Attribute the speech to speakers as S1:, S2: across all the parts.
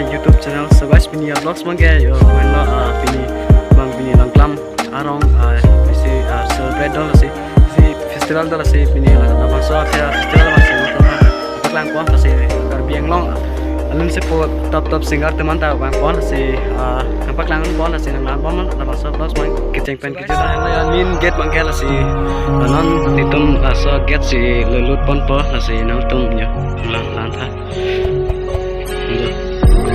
S1: my YouTube channel. So guys, pini vlogs mangge yo when pini pini langklam arong si celebrate dong si festival dong si pini so festival masih langklam ko si karbiang long alun si po top singer teman tahu bang pon si nampak langun pon si nang pon nama so vlogs mang keceng pen keceng dah min get mangge si non nitum so get si lelut pon po si nang tum nya lang tha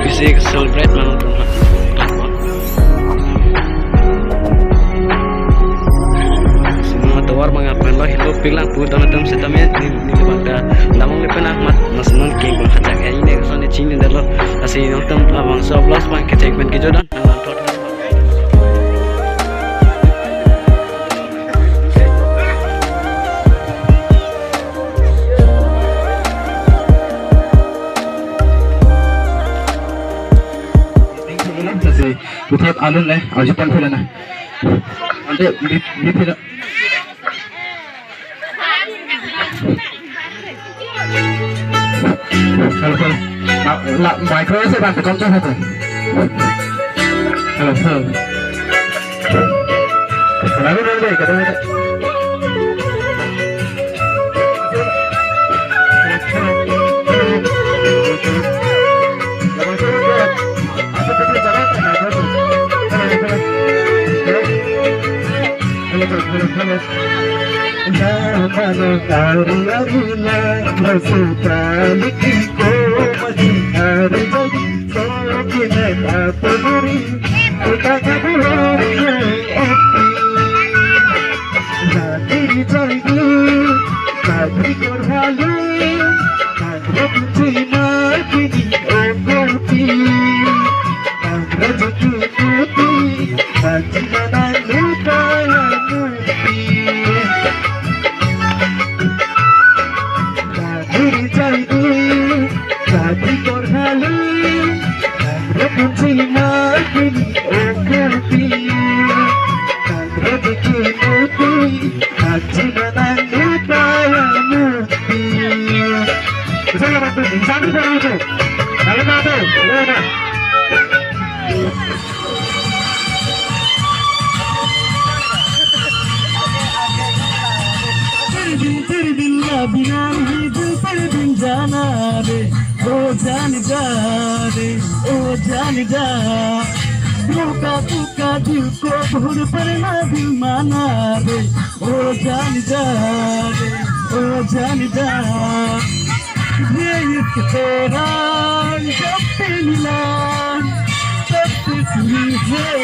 S1: bisa celebrate mang tum semua tawar mengapain lah hidup bilang pun dalam tum setamnya ni bangda namang lepen ahmad nasional king bang hajak ini kesana cini dah lo asi nang tum abang so vlogs mang keceng pen kejodan Buat alun leh, ajudan pula na. Ande di pula. Kalau lah, micro saya bantu kontrol tu. Kalau. Lalu deh, kadang. Buka diu ko bahur parna diu mana re o jani ja ye tera jab pila jab pili hai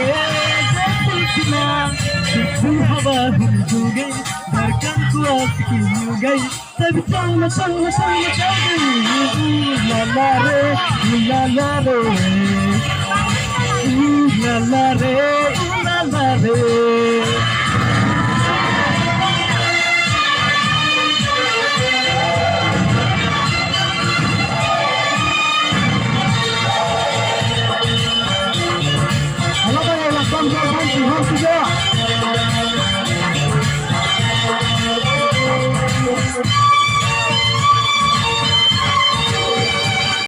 S1: jab pila tu hava hum juge धड़कन को आसकी हो गई तब चल ला रे la la re